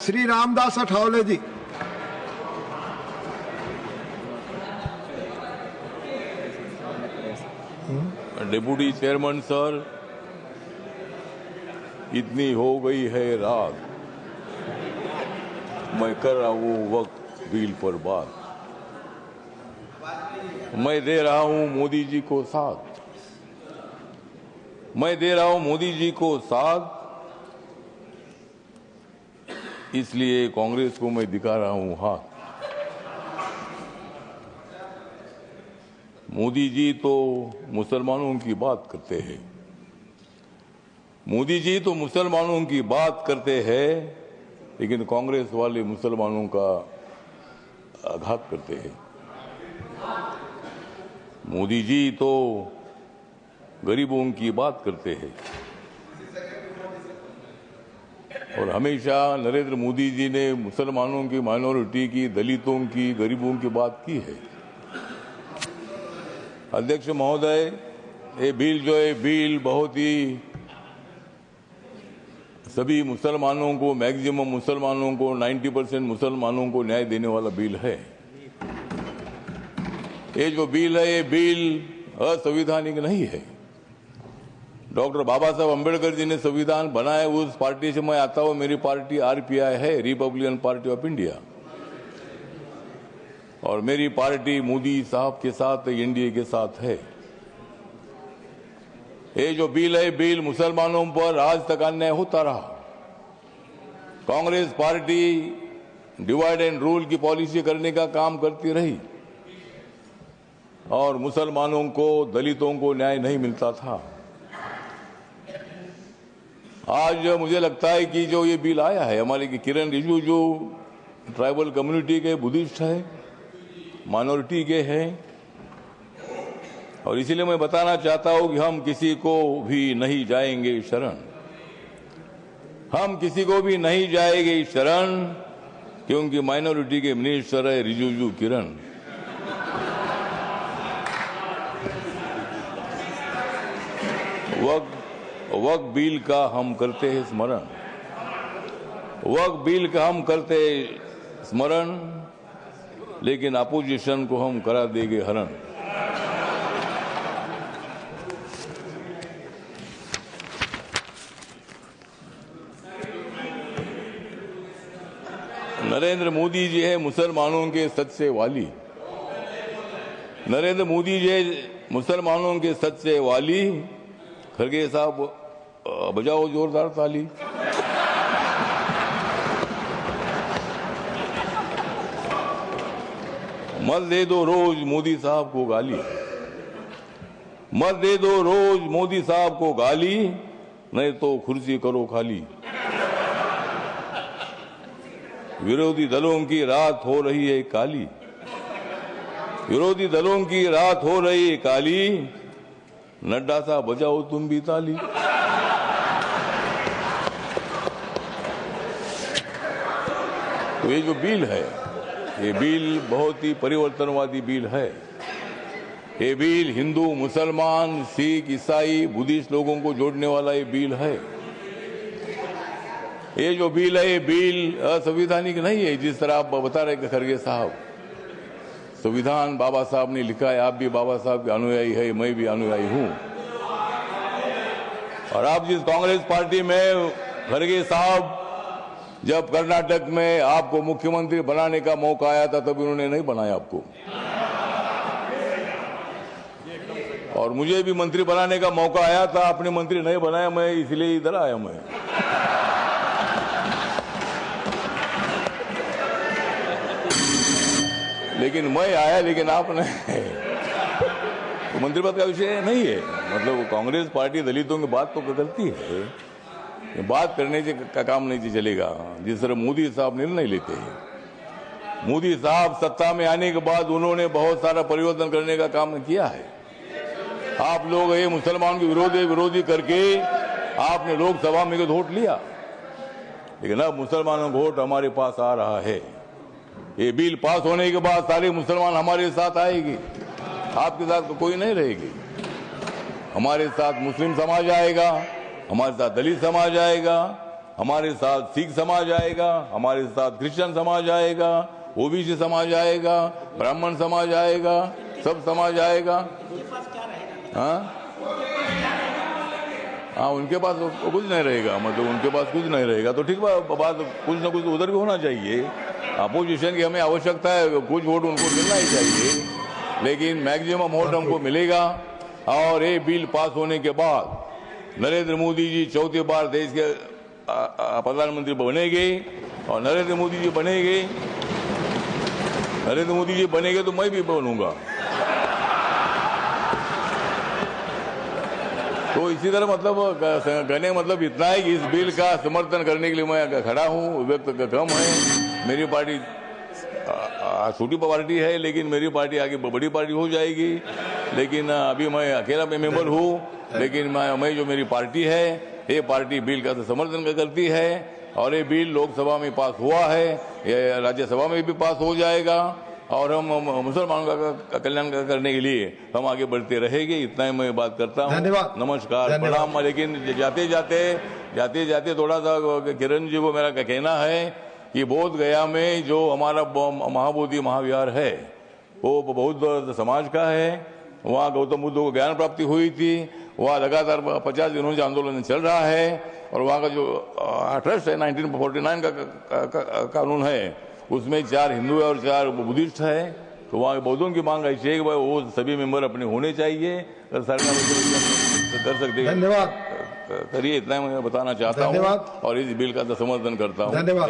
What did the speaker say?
श्री रामदास अठावले जी। Deputy chairman sir, इतनी हो गई है रात, मैं कर रहा हूं वक्त बिल पर बात। मैं दे रहा हूं मोदी जी को साथ, मैं दे रहा हूं मोदी जी को साथ, इसलिए कांग्रेस को मैं दिखा रहा हूं हाथ। मोदी जी तो मुसलमानों की बात करते हैं, मोदी जी तो मुसलमानों की बात करते हैं, लेकिन कांग्रेस वाले मुसलमानों का आघात करते हैं। मोदी जी तो गरीबों की बात करते हैं और हमेशा नरेंद्र मोदी जी ने मुसलमानों की, माइनॉरिटी की, दलितों की, गरीबों की बात की है। अध्यक्ष महोदय, ये बिल जो है बिल बहुत ही सभी मुसलमानों को, मैक्सिमम मुसलमानों को, 90% मुसलमानों को न्याय देने वाला बिल है। ये जो बिल है ये बिल असंवैधानिक नहीं है। डॉक्टर बाबा साहब अम्बेडकर जी ने संविधान बनाया, उस पार्टी से मैं आता हूं। मेरी पार्टी आरपीआई है, रिपब्लिकन पार्टी ऑफ इंडिया, और मेरी पार्टी मोदी साहब के साथ, एनडीए के साथ है। ये जो बिल है बिल मुसलमानों पर आज तक अन्याय होता रहा। Congress party divide and rule की पॉलिसी करने का काम करती रही और मुसलमानों को, दलितों को न्याय नहीं मिलता था। आज मुझे लगता है कि जो ये बिल आया है, हमारे किरण रिजिजू जो ट्राइबल कम्युनिटी के बुद्धिस्ट है, माइनॉरिटी के हैं, और इसीलिए मैं बताना चाहता हूं कि हम किसी को भी नहीं जाएंगे शरण, हम किसी को भी नहीं जाएंगे शरण, क्योंकि माइनॉरिटी के मिनिस्टर है रिजिजू किरण। वक्फ बिल का हम करते हैं स्मरण, वक्फ बिल का हम करते हैं स्मरण, लेकिन अपोजिशन को हम करा देंगे हरण। नरेंद्र मोदी जी है मुसलमानों के सच्चे वाली, नरेंद्र मोदी जी मुसलमानों के सच्चे वाली। खरगे साहब बजाओ जोरदार ताली। मत दे दो रोज मोदी साहब को गाली, मत दे दो रोज मोदी साहब को गाली, नहीं तो कुर्सी करो खाली। विरोधी दलों की रात हो रही है काली, विरोधी दलों की रात हो रही है काली, नड्डा साहब बजाओ तुम भी ताली। तो ये जो बिल है, ये बिल बहुत ही परिवर्तनवादी बिल है। ये बिल हिंदू, मुसलमान, सिख, ईसाई, बुद्धिस्ट लोगों को जोड़ने वाला ये बिल है। ये जो बिल है ये बिल असंवैधानिक नहीं है, जिस तरह आप बता रहे खरगे साहब। संविधान बाबा साहब ने लिखा है, आप भी बाबा साहब के अनुयायी है, मैं भी अनुयायी हूं। और आप जिस कांग्रेस पार्टी में, खरगे साहब, जब कर्नाटक में आपको मुख्यमंत्री बनाने का मौका आया था, तब उन्होंने नहीं बनाया आपको, और मुझे भी मंत्री बनाने का मौका आया था, आपने मंत्री नहीं बनाया, मैं इसलिए इधर आया। मैं लेकिन मैं आया, लेकिन आप नहीं। तो मंत्री पद का विषय नहीं है। मतलब कांग्रेस पार्टी दलितों की बात तो करती है, बात करने से का काम नहीं चलेगा। जिस तरह मोदी साहब निर्णय लेते हैं, मोदी साहब सत्ता में आने के बाद उन्होंने बहुत सारा परिवर्तन करने का काम किया है। आप लोग ये मुसलमान के विरोधी करके आपने लोकसभा में वोट लिया, लेकिन अब मुसलमानों का वोट हमारे पास आ रहा है। ये बिल पास होने के बाद सारे मुसलमान हमारे साथ आएगी, आपके साथ तो कोई नहीं रहेगी। हमारे साथ मुस्लिम समाज आएगा, हमारे साथ दलित समाज आएगा, हमारे साथ सिख समाज आएगा, हमारे साथ क्रिश्चियन समाज आएगा, ओबीसी समाज आएगा, ब्राह्मण समाज आएगा, सब समाज आएगा। हाँ, उनके पास कुछ नहीं रहेगा, मतलब उनके पास कुछ नहीं रहेगा तो ठीक बात, कुछ ना कुछ उधर भी होना चाहिए। अपोजिशन की हमें आवश्यकता है, कुछ वोट उनको मिलना ही चाहिए, लेकिन मैक्सिमम वोट हमको मिलेगा। और ये बिल पास होने के बाद नरेंद्र मोदी जी चौथी बार देश के प्रधानमंत्री बनेंगे, और नरेंद्र मोदी जी बनेंगे तो मैं भी बनूंगा। तो इसी तरह मतलब कहने मतलब इतना है कि इस बिल का समर्थन करने के लिए मैं खड़ा हूँ। व्यक्त कम है, मेरी पार्टी छोटी पार्टी है, लेकिन मेरी पार्टी आगे बड़ी पार्टी हो जाएगी। लेकिन अभी मैं अकेला मेंबर हूँ, लेकिन मैं जो मेरी पार्टी है, ये पार्टी बिल का समर्थन करती है, और ये बिल लोकसभा में पास हुआ है, ये राज्यसभा में भी पास हो जाएगा, और हम मुसलमानों का कल्याण करने के लिए हम आगे बढ़ते रहेंगे। इतना ही मैं बात करता हूँ। धन्यवाद, नमस्कार, प्रणाम। लेकिन जाते जाते थोड़ा सा किरण जी को मेरा कहना है कि बोध गया में जो हमारा महाबोधि महाविहार है, वो बौद्ध समाज का है। वहाँ गौतम बुद्ध को ज्ञान प्राप्ति हुई थी। वहाँ लगातार 50 दिनों से आंदोलन चल रहा है, और वहाँ का जो ट्रस्ट है 1949 का कानून है, उसमें 4 हिंदू और 4 बुद्धिस्ट है। तो वहाँ बौद्धों की मांग ऐसी है कि भाई वो सभी मेंबर अपने होने चाहिए। अगर सरकार कर सकते हैं, धन्यवाद करिए। इतना मैं बताना चाहता हूँ, और इस बिल का समर्थन करता हूँ। धन्यवाद।